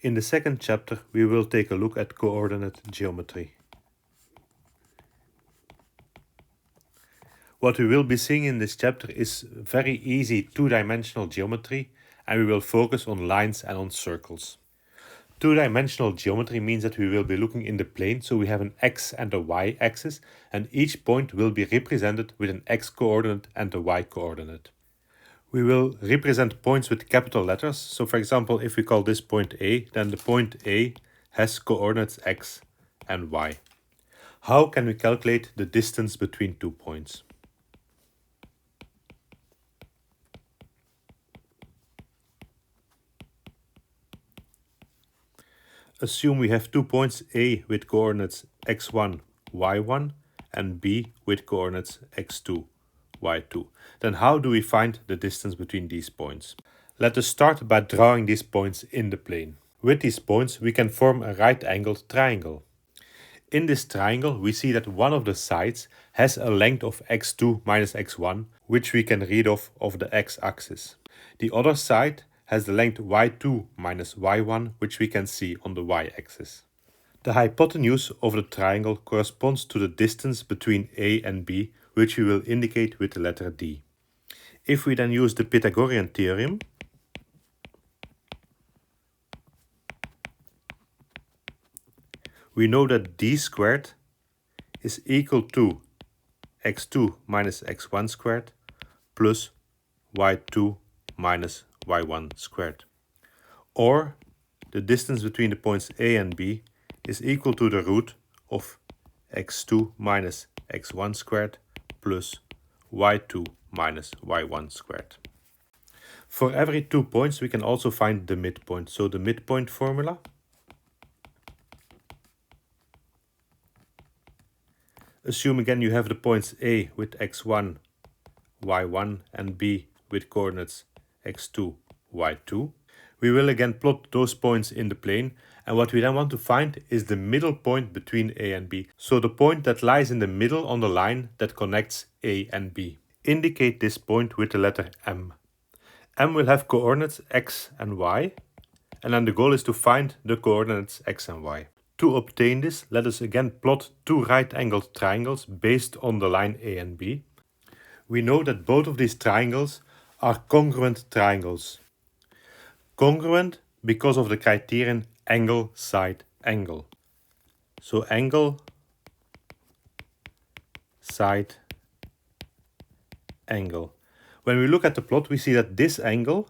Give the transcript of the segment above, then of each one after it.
In the second chapter, we will take a look at coordinate geometry. What we will be seeing in this chapter is very easy two-dimensional geometry, and we will focus on lines and on circles. Two-dimensional geometry means that we will be looking in the plane, so we have an x and a y axis, and each point will be represented with an x coordinate and a y coordinate. We will represent points with capital letters, so for example, if we call this point A, then the point A has coordinates x and y. How can we calculate the distance between 2 points? Assume we have 2 points A with coordinates x1, y1 and B with coordinates x2, y2. Then how do we find the distance between these points? Let us start by drawing these points in the plane. With these points we can form a right-angled triangle. In this triangle we see that one of the sides has a length of x2 minus x1, which we can read off of the x-axis. The other side has the length y2 minus y1, which we can see on the y-axis. The hypotenuse of the triangle corresponds to the distance between A and B, which we will indicate with the letter D. If we then use the Pythagorean theorem, we know that D squared is equal to x2 minus x1 squared plus y2 minus y1 squared. Or the distance between the points A and B is equal to the root of x2 minus x1 squared plus y2 minus y1 squared. For every 2 points we can also find the midpoint. So the midpoint formula assume again you have the points A with x1, y1 and B with coordinates x2, y2. We will again plot those points in the plane, and what we then want to find is the middle point between A and B. So the point that lies in the middle on the line that connects A and B. Indicate this point with the letter M. M will have coordinates x and y, and then the goal is to find the coordinates x and y. To obtain this, let us again plot two right-angled triangles based on the line A and B. We know that both of these triangles are congruent triangles. Congruent because of the criterion angle, side, angle. So angle, side, angle. When we look at the plot, we see that this angle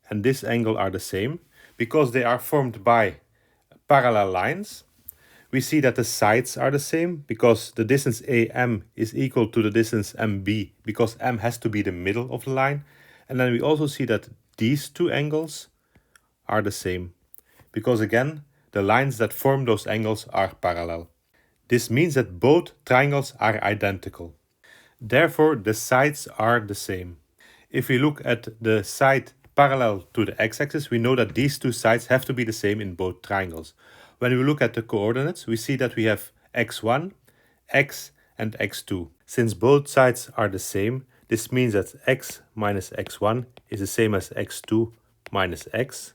and this angle are the same because they are formed by parallel lines. We see that the sides are the same because the distance AM is equal to the distance MB because M has to be the middle of the line. And then we also see that these two angles are the same because again the lines that form those angles are parallel. This means that both triangles are identical. Therefore the sides are the same. If we look at the side parallel to the x-axis, we know that these two sides have to be the same in both triangles. When we look at the coordinates, we see that we have x1, x and x2. Since both sides are the same, this means that x minus x1 is the same as x2 minus x,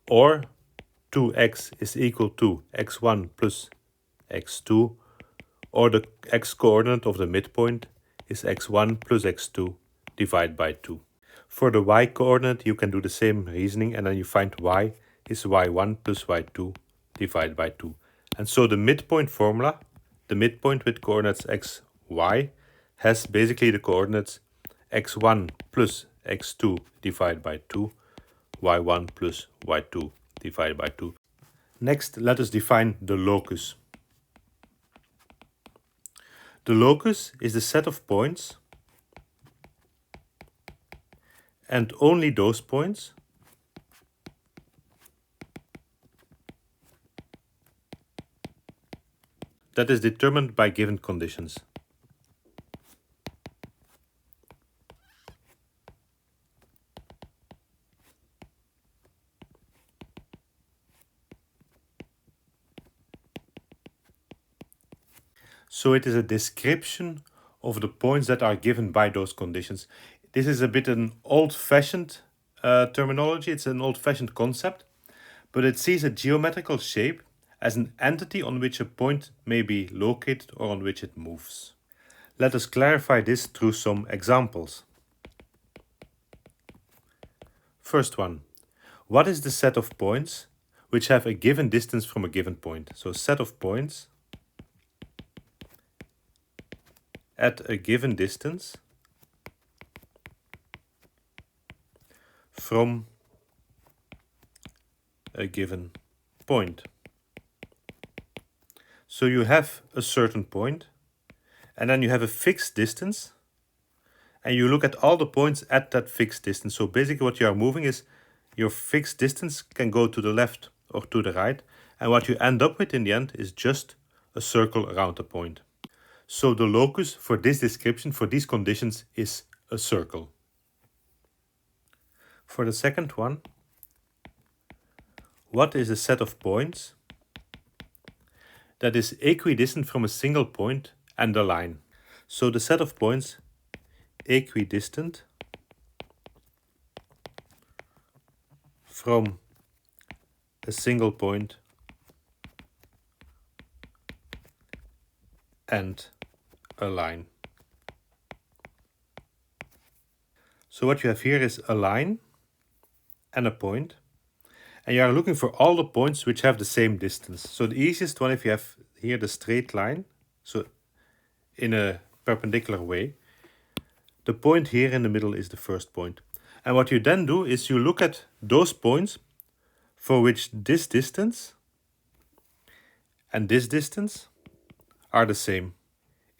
or 2x is equal to x1 plus x2, or the x-coordinate of the midpoint is x1 plus x2 divided by 2. For the y-coordinate, you can do the same reasoning, and then you find y is y1 plus y2 divided by 2. And so the midpoint formula, the midpoint with coordinates x, y, has basically the coordinates x1 plus x2 divided by 2, y1 plus y2 divided by 2. Next, let us define the locus. The locus is the set of points, and only those points that is determined by given conditions. So it is a description of the points that are given by those conditions. This is a bit an old-fashioned terminology, it's an old-fashioned concept, but it sees a geometrical shape as an entity on which a point may be located or on which it moves. Let us clarify this through some examples. First one, what is the set of points which have a given distance from a given point? So set of points at a given distance from a given point. So you have a certain point, and then you have a fixed distance, and you look at all the points at that fixed distance. So basically what you are moving is your fixed distance can go to the left or to the right, and what you end up with in the end is just a circle around the point. So the locus for this description, for these conditions, is a circle. For the second one, what is a set of points that is equidistant from a single point and a line? So the set of points equidistant from a single point and a line. So what you have here is a line and a point, and you are looking for all the points which have the same distance. So the easiest one, if you have here the straight line, so in a perpendicular way, the point here in the middle is the first point. And what you then do is you look at those points for which this distance and this distance are the same.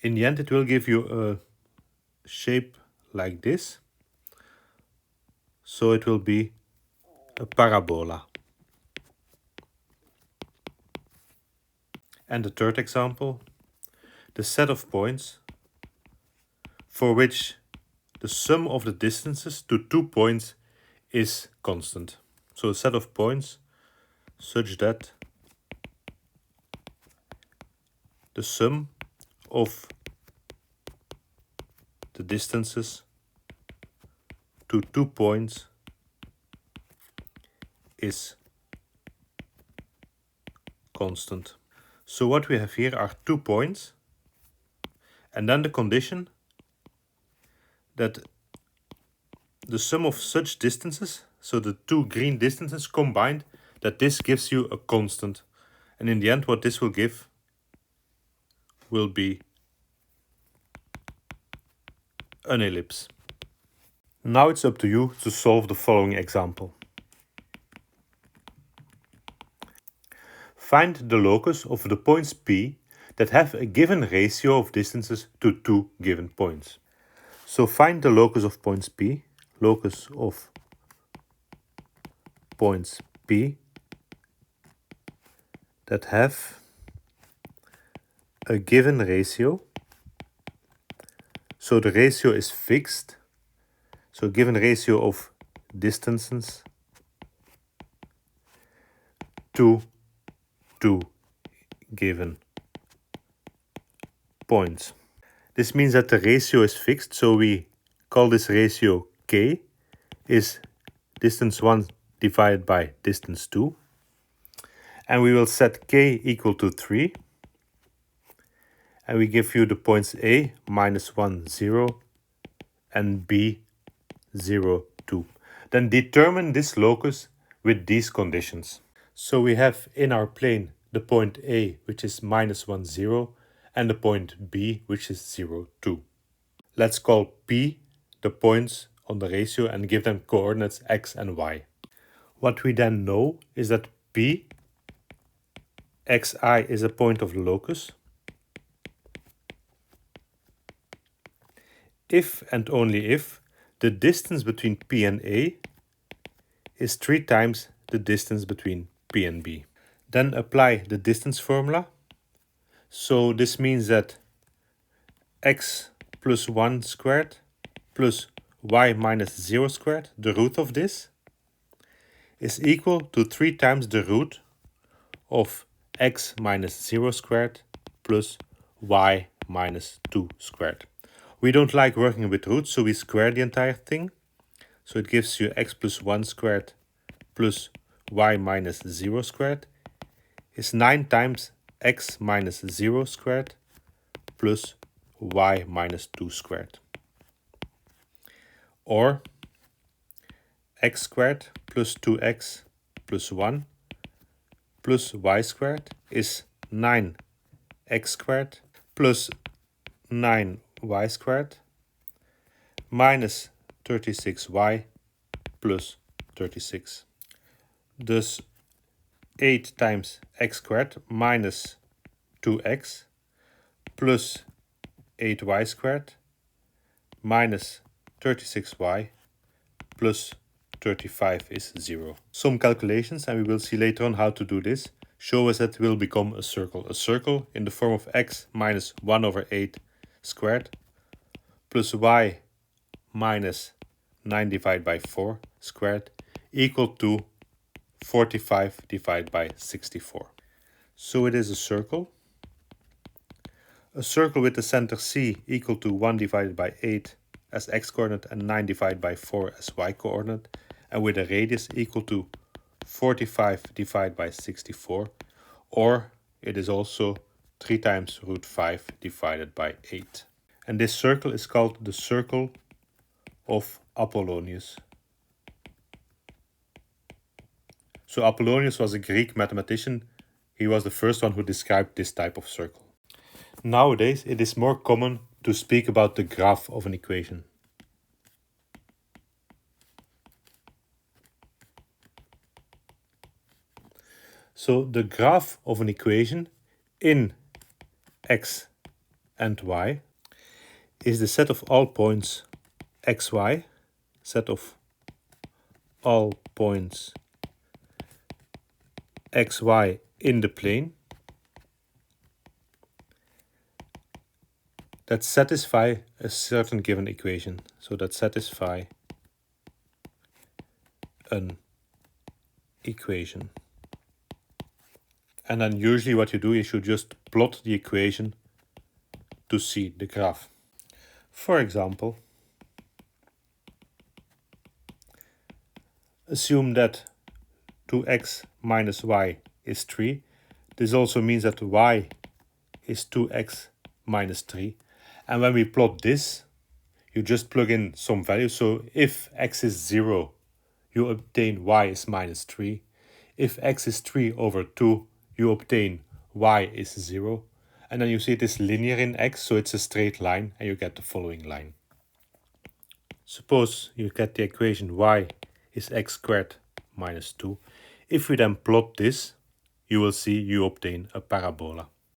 In the end, it will give you a shape like this. So it will be a parabola. And the third example, the set of points for which the sum of the distances to 2 points is constant. So a set of points such that the sum of the distances to 2 points is constant. So what we have here are 2 points, and then the condition that the sum of such distances, so the 2 green distances combined, that this gives you a constant. And in the end, what this will give will be an ellipse. Now it's up to you to solve the following example. Find the locus of the points P that have a given ratio of distances to 2 given points. So find the locus of points P, locus of points P that have a given ratio. So the ratio is fixed. So given ratio of distances to 2 given points. This means that the ratio is fixed, so we call this ratio K, is distance 1 divided by distance 2. And we will set K equal to 3. And we give you the points A, -1, 0, and B, 0, 2. Then determine this locus with these conditions. So we have in our plane the point A, which is -1, 0, and the point B, which is 0, 2. Let's call P the points on the ratio and give them coordinates x and y. What we then know is that P, xi, is a point of the locus if and only if the distance between P and A is 3 times the distance between P and B. Then apply the distance formula. So this means that x plus 1 squared plus y minus 0 squared, the root of this, is equal to 3 times the root of x minus 0 squared plus y minus 2 squared. We don't like working with roots, so we square the entire thing. So it gives you x plus 1 squared plus y minus 0 squared is 9 times x minus 0 squared plus y minus 2 squared. Or x squared plus 2x plus 1 plus y squared is 9x squared plus 9y squared minus 36y plus 36. Thus 8 times x squared minus 2x plus 8y squared minus 36y plus 35 is 0. Some calculations, and we will see later on how to do this, show us that it will become a circle. A circle in the form of x minus 1 over 8 squared plus y minus 9 divided by 4 squared equal to 45 divided by 64. So it is a circle. A circle with the center C equal to 1 divided by 8 as x coordinate and 9 divided by 4 as y coordinate, and with a radius equal to 45 divided by 64, or it is also 3 times root 5 divided by 8. And this circle is called the circle of Apollonius. So Apollonius was a Greek mathematician. He was the first one who described this type of circle. Nowadays, it is more common to speak about the graph of an equation. So the graph of an equation in x and y is the set of all points xy, set of all points xy in the plane that satisfy a certain given equation. So that satisfy an equation. And then usually what you do is you just plot the equation to see the graph. For example, assume that 2x minus y is 3. This also means that y is 2x minus 3. And when we plot this, you just plug in some value. So if x is 0, you obtain y is minus 3. If x is 3 over 2, you obtain y is 0. And then you see it is linear in x, so it's a straight line, and you get the following line. Suppose you get the equation y is x squared minus 2. If we then plot this, you will see you obtain a parabola.